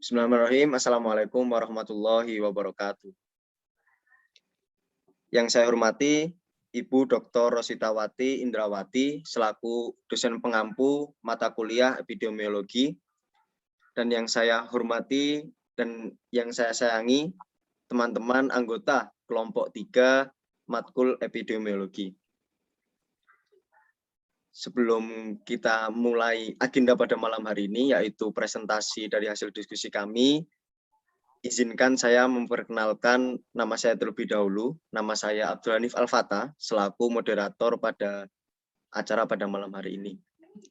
Bismillahirrahmanirrahim. Assalamualaikum warahmatullahi wabarakatuh. Yang saya hormati Ibu Dr. Rositawati Indrawati selaku dosen pengampu mata kuliah epidemiologi, dan yang saya hormati dan yang saya sayangi teman-teman anggota kelompok 3 matkul epidemiologi. Sebelum kita mulai agenda pada malam hari ini, yaitu presentasi dari hasil diskusi kami, izinkan saya memperkenalkan nama saya terlebih dahulu. Nama saya Abdul Hanif Al-Fatah, selaku moderator pada acara pada malam hari ini.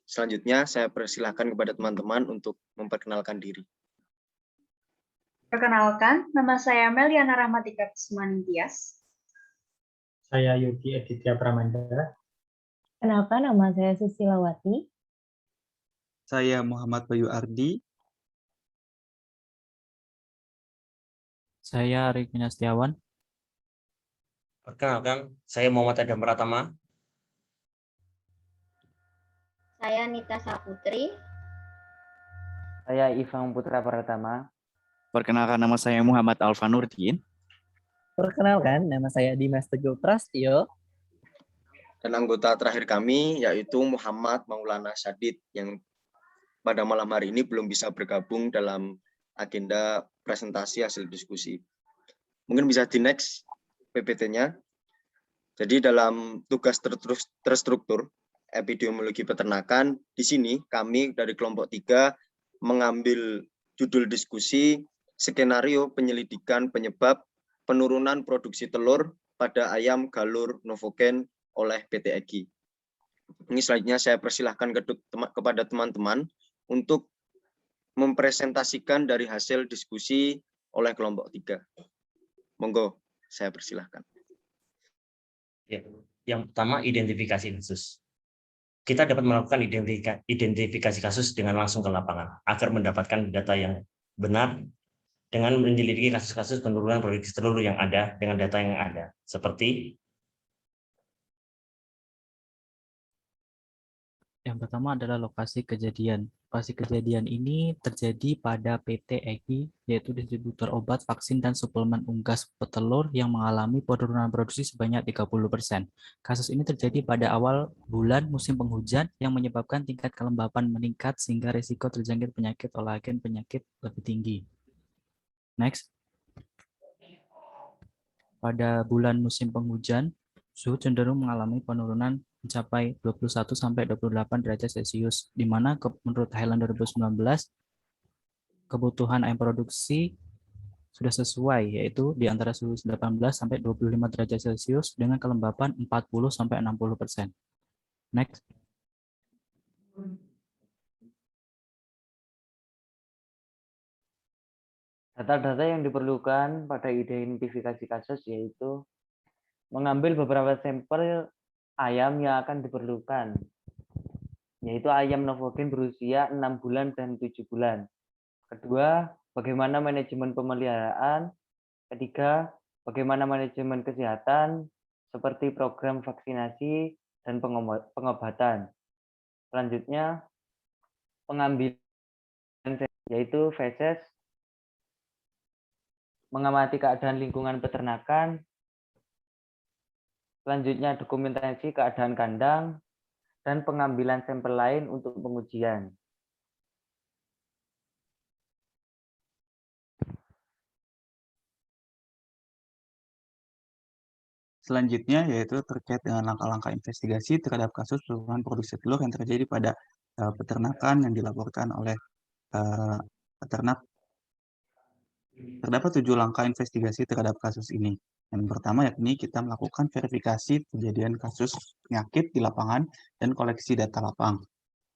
Selanjutnya, saya persilahkan kepada teman-teman untuk memperkenalkan diri. Perkenalkan, nama saya Meliana Rahmatika Kusmaningtyas. Saya Yogi Aditya Pramanda. Kenalkan, nama saya Susilawati. Saya Muhammad Bayu Ardi. Saya Arik Setiawan. Perkenalkan, saya Muhammad Adam Pratama. Saya Nita Saputri. Saya Ivang Putra Pratama. Perkenalkan, nama saya Muhammad Alfanurdin. Perkenalkan, nama saya Dimas Teguh Prastyo. Dan anggota terakhir kami yaitu Muhammad Maulana Sadid yang pada malam hari ini belum bisa bergabung dalam agenda presentasi hasil diskusi. Mungkin bisa di next PPT-nya. Jadi dalam tugas terstruktur epidemiologi peternakan, di sini kami dari kelompok 3 mengambil judul diskusi skenario penyelidikan penyebab penurunan produksi telur pada ayam galur novogen oleh PT EGI. Ini selanjutnya saya persilahkan kepada teman-teman untuk mempresentasikan dari hasil diskusi oleh kelompok 3. Monggo, saya persilahkan. Ya, yang pertama, identifikasi kasus. Kita dapat melakukan identifikasi kasus dengan langsung ke lapangan agar mendapatkan data yang benar dengan menyelidiki kasus-kasus penurunan produksi telur yang ada dengan data yang ada, seperti Yang pertama adalah lokasi kejadian. Lokasi kejadian ini terjadi pada PT EGI, yaitu distributor obat, vaksin, dan suplemen unggas petelur yang mengalami penurunan produksi sebanyak 30%. Kasus ini terjadi pada awal bulan musim penghujan yang menyebabkan tingkat kelembapan meningkat sehingga risiko terjangkit penyakit oleh agen penyakit lebih tinggi. Next. Pada bulan musim penghujan, suhu cenderung mengalami penurunan mencapai 21-28 derajat Celcius, di mana menurut Highland 2019, kebutuhan ayam produksi sudah sesuai, yaitu di antara suhu 18-25 derajat Celcius dengan kelembapan 40-60%. Next. Data-data yang diperlukan pada identifikasi kasus yaitu mengambil beberapa sampel ayam yang akan diperlukan, yaitu ayam novogen berusia 6 bulan dan 7 bulan. Kedua, bagaimana manajemen pemeliharaan. Ketiga, bagaimana manajemen kesehatan seperti program vaksinasi dan pengobatan. Selanjutnya, pengambilan yaitu feses, mengamati keadaan lingkungan peternakan. Selanjutnya, dokumentasi keadaan kandang dan pengambilan sampel lain untuk pengujian. Selanjutnya yaitu terkait dengan langkah-langkah investigasi terhadap kasus penurunan produksi telur yang terjadi pada peternakan yang dilaporkan oleh peternak. Terdapat 7 langkah investigasi terhadap kasus ini. Yang pertama yakni kita melakukan verifikasi kejadian kasus penyakit di lapangan dan koleksi data lapang.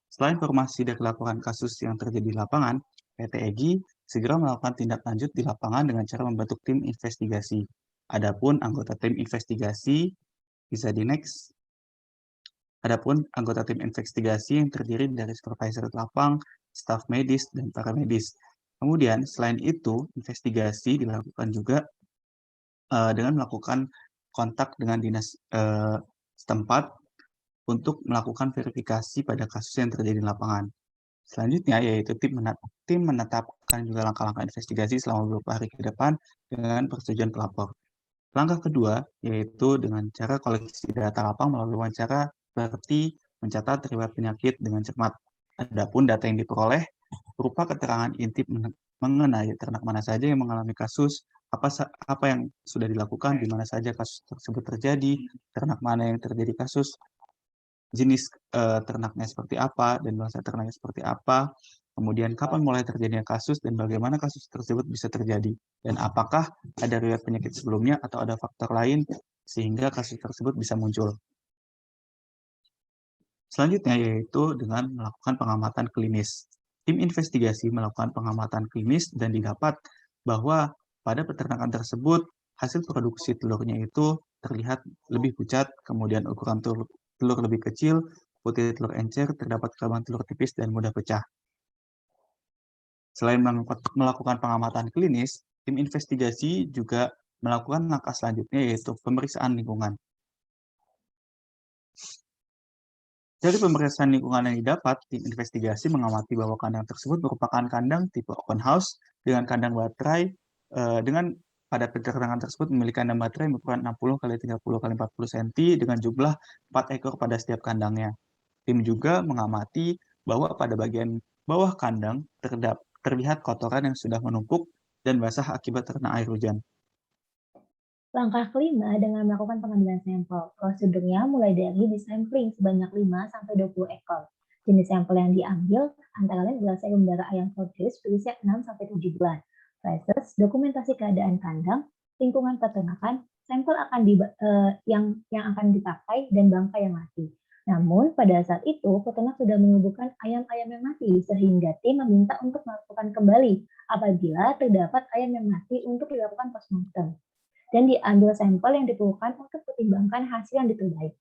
Setelah informasi dari laporan kasus yang terjadi di lapangan, PT EGI segera melakukan tindak lanjut di lapangan dengan cara membentuk tim investigasi. Adapun anggota tim investigasi, bisa di next. Adapun anggota tim investigasi yang terdiri dari supervisor lapang, staf medis, dan para medis. Kemudian selain itu, investigasi dilakukan juga dengan melakukan kontak dengan dinas setempat untuk melakukan verifikasi pada kasus yang terjadi di lapangan. Selanjutnya yaitu tim menetapkan juga langkah-langkah investigasi selama beberapa hari ke depan dengan persetujuan pelapor. Langkah kedua yaitu dengan cara koleksi data lapang melalui wawancara seperti mencatat riwayat penyakit dengan cermat. Adapun data yang diperoleh berupa keterangan intip mengenai ternak mana saja yang mengalami kasus, apa yang sudah dilakukan, di mana saja kasus tersebut terjadi, ternak mana yang terjadi kasus, jenis ternaknya seperti apa, dan bangsa ternaknya seperti apa, kemudian kapan mulai terjadinya kasus, dan bagaimana kasus tersebut bisa terjadi, dan apakah ada riwayat penyakit sebelumnya atau ada faktor lain sehingga kasus tersebut bisa muncul. Selanjutnya yaitu dengan melakukan pengamatan klinis. Tim investigasi melakukan pengamatan klinis dan didapat bahwa pada peternakan tersebut hasil produksi telurnya itu terlihat lebih pucat, kemudian ukuran telur lebih kecil, putih telur encer, terdapat kerabat telur tipis dan mudah pecah. Selain melakukan pengamatan klinis, tim investigasi juga melakukan langkah selanjutnya yaitu pemeriksaan lingkungan. Dari pemeriksaan lingkungan yang didapat, tim investigasi mengamati bahwa kandang tersebut merupakan kandang tipe open house dengan kandang baterai dengan pada peternakan tersebut memiliki kandang baterai berukuran 60 x 30 x 40 cm dengan jumlah 4 ekor pada setiap kandangnya. Tim juga mengamati bahwa pada bagian bawah kandang terlihat kotoran yang sudah menumpuk dan basah akibat terkena air hujan. Langkah kelima dengan melakukan pengambilan sampel. Prosedurnya mulai dari disampling sebanyak 5-20 ekor. Jenis sampel yang diambil antara lain adalah serum darah ayam Fordyce berusia 6-7 bulan. Feses, dokumentasi keadaan kandang, lingkungan peternakan, sampel yang akan dipakai, dan bangkai yang mati. Namun, pada saat itu, peternak sudah menguburkan ayam-ayam yang mati, sehingga tim meminta untuk melakukan kembali apabila terdapat ayam yang mati untuk dilakukan postmortem dan diambil sampel yang diperlukan untuk pertimbangkan hasil yang terbaik.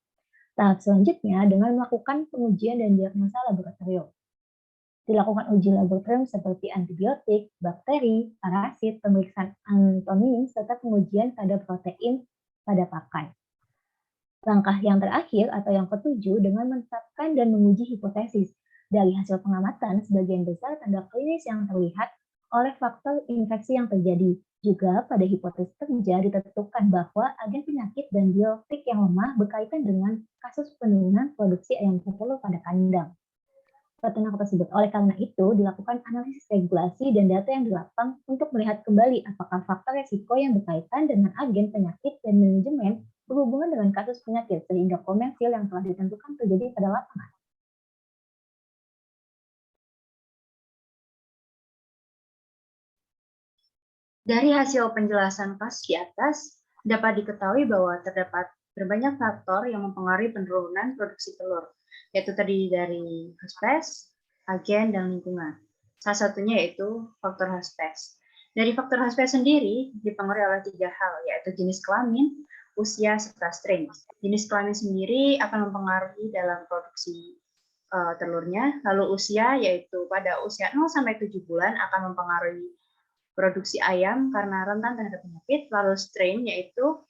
Tahap selanjutnya dengan melakukan pengujian dan diagnosa laboratorium. Dilakukan uji laboratorium seperti antibiotik, bakteri, parasit, pemeriksaan anatomi, serta pengujian kadar protein pada pakan. Langkah yang terakhir atau yang ketujuh dengan menetapkan dan menguji hipotesis. Dari hasil pengamatan, sebagian besar tanda klinis yang terlihat oleh faktor infeksi yang terjadi. Juga pada hipotesis kerja ditentukan bahwa agen penyakit dan biotik yang lemah berkaitan dengan kasus penurunan produksi ayam petelur pada kandang peternak tersebut. Oleh karena itu, dilakukan analisis regulasi dan data yang di lapang untuk melihat kembali apakah faktor resiko yang berkaitan dengan agen penyakit dan manajemen berhubungan dengan kasus penyakit sehingga komersil yang telah ditentukan terjadi pada lapangan. Dari hasil penjelasan kasus di atas, dapat diketahui bahwa terdapat berbanyak faktor yang mempengaruhi penurunan produksi telur, yaitu terdiri dari hospes, agen, dan lingkungan. Salah satunya yaitu faktor hospes. Dari faktor hospes sendiri dipengaruhi oleh 3 hal, yaitu jenis kelamin, usia, serta strain. Jenis kelamin sendiri akan mempengaruhi dalam produksi telurnya, lalu usia yaitu pada usia 0-7 bulan akan mempengaruhi produksi ayam karena rentan terhadap penyakit, lalu strain yaitu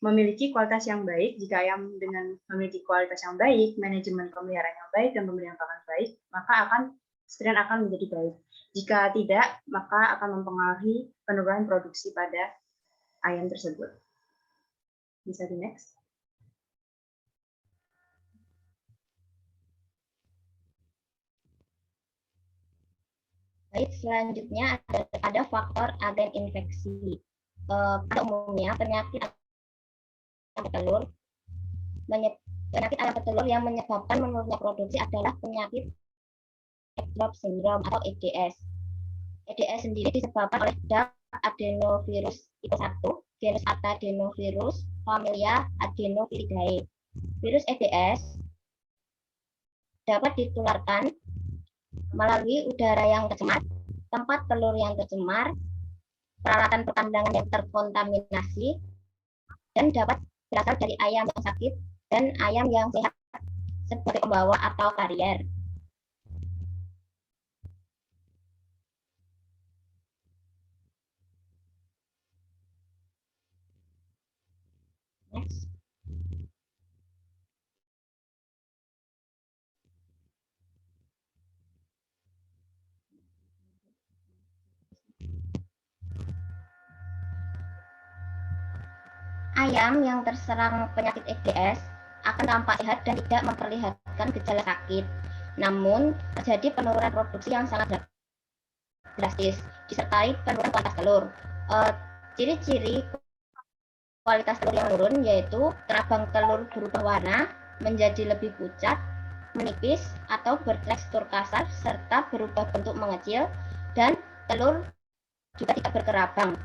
memiliki kualitas yang baik. Jika ayam dengan memiliki kualitas yang baik, manajemen pemeliharaan yang baik, dan pemberian pakan baik, maka strain akan menjadi baik. Jika tidak, maka akan mempengaruhi penurunan produksi pada ayam tersebut. Bisa di next. Baik, selanjutnya ada faktor agen infeksi. Pada umumnya penyakit ayam petelur yang menyebabkan menurunnya produksi adalah penyakit egg drop syndrome atau EDS. EDS sendiri disebabkan oleh adenovirus tipe 1, genus adenovirus, familia Adenoviridae. Virus EDS dapat ditularkan melalui udara yang tercemar, tempat telur yang tercemar, peralatan perkandangan yang terkontaminasi, dan dapat berasal dari ayam yang sakit dan ayam yang sehat sebagai pembawa atau karier. Next. Ayam yang terserang penyakit EDS akan tampak sehat dan tidak memperlihatkan gejala sakit. Namun, terjadi penurunan produksi yang sangat drastis, disertai penurunan kualitas telur. Ciri-ciri kualitas telur yang menurun yaitu terabang telur berubah warna menjadi lebih pucat, menipis, atau bertekstur kasar, serta berubah bentuk mengecil, dan telur juga tidak berkerabang.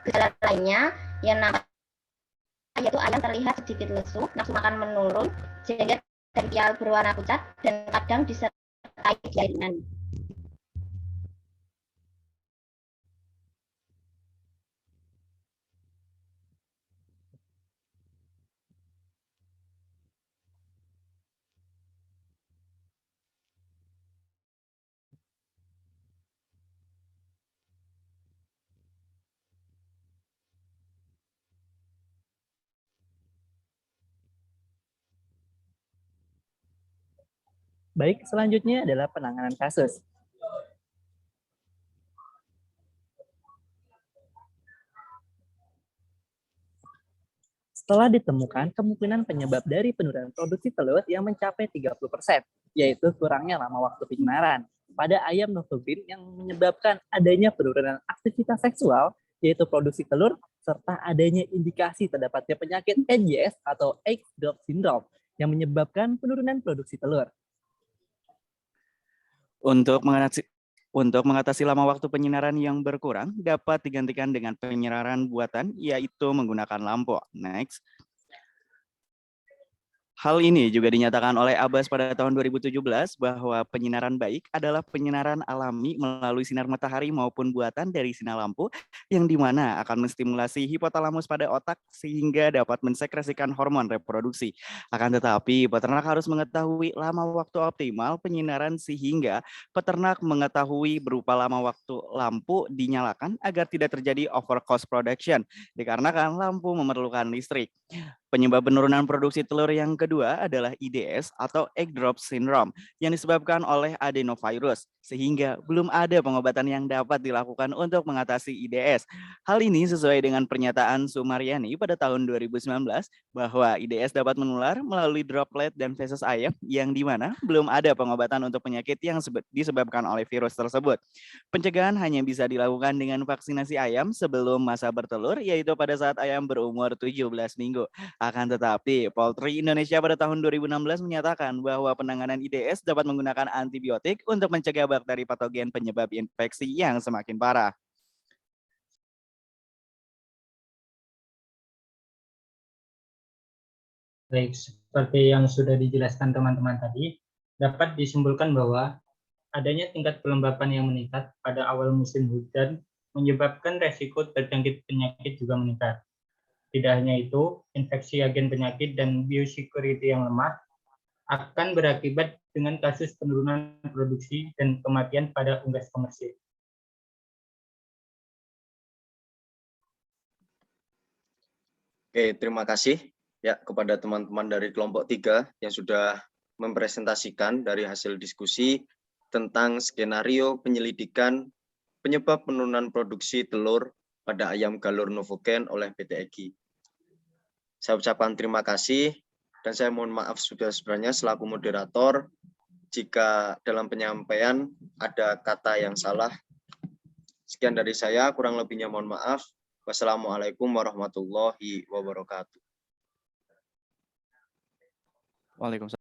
Gejala lainnya yang nampak yaitu ayam terlihat sedikit lesu, nafsu makan menurun, sehingga daging berwarna pucat dan kadang disertai diare ringan. Baik, selanjutnya adalah penanganan kasus. Setelah ditemukan kemungkinan penyebab dari penurunan produksi telur yang mencapai 30%, yaitu kurangnya lama waktu penyinaran pada ayam novobrin yang menyebabkan adanya penurunan aktivitas seksual, yaitu produksi telur, serta adanya indikasi terdapatnya penyakit EDS atau egg drop syndrome yang menyebabkan penurunan produksi telur. Untuk mengatasi lama waktu penyinaran yang berkurang, dapat digantikan dengan penyinaran buatan, yaitu menggunakan lampu. Next. Hal ini juga dinyatakan oleh Abbas pada tahun 2017 bahwa penyinaran baik adalah penyinaran alami melalui sinar matahari maupun buatan dari sinar lampu yang dimana akan menstimulasi hipotalamus pada otak sehingga dapat mensekresikan hormon reproduksi. Akan tetapi peternak harus mengetahui lama waktu optimal penyinaran sehingga peternak mengetahui berupa lama waktu lampu dinyalakan agar tidak terjadi over cost production dikarenakan lampu memerlukan listrik. Penyebab penurunan produksi telur yang kedua adalah IDS atau egg drop syndrome yang disebabkan oleh adenovirus sehingga belum ada pengobatan yang dapat dilakukan untuk mengatasi IDS. Hal ini sesuai dengan pernyataan Sumaryani pada tahun 2019 bahwa IDS dapat menular melalui droplet dan feses ayam yang dimana belum ada pengobatan untuk penyakit yang disebabkan oleh virus tersebut. Pencegahan hanya bisa dilakukan dengan vaksinasi ayam sebelum masa bertelur yaitu pada saat ayam berumur 17 minggu. Akan tetapi, Poultry Indonesia pada tahun 2016 menyatakan bahwa penanganan IDS dapat menggunakan antibiotik untuk mencegah bakteri patogen penyebab infeksi yang semakin parah. Baik, seperti yang sudah dijelaskan teman-teman tadi, dapat disimpulkan bahwa adanya tingkat kelembapan yang meningkat pada awal musim hujan menyebabkan resiko terjangkit penyakit juga meningkat. Tidak hanya itu, infeksi agen penyakit dan biosecurity yang lemah akan berakibat dengan kasus penurunan produksi dan kematian pada unggas komersil. Oke, terima kasih ya kepada teman-teman dari kelompok 3 yang sudah mempresentasikan dari hasil diskusi tentang skenario penyelidikan penyebab penurunan produksi telur pada ayam galur novogen oleh PT EGI. Saya ucapkan terima kasih dan saya mohon maaf sebenarnya selaku moderator jika dalam penyampaian ada kata yang salah. Sekian dari saya, kurang lebihnya mohon maaf. Wassalamualaikum warahmatullahi wabarakatuh. Waalaikumsalam.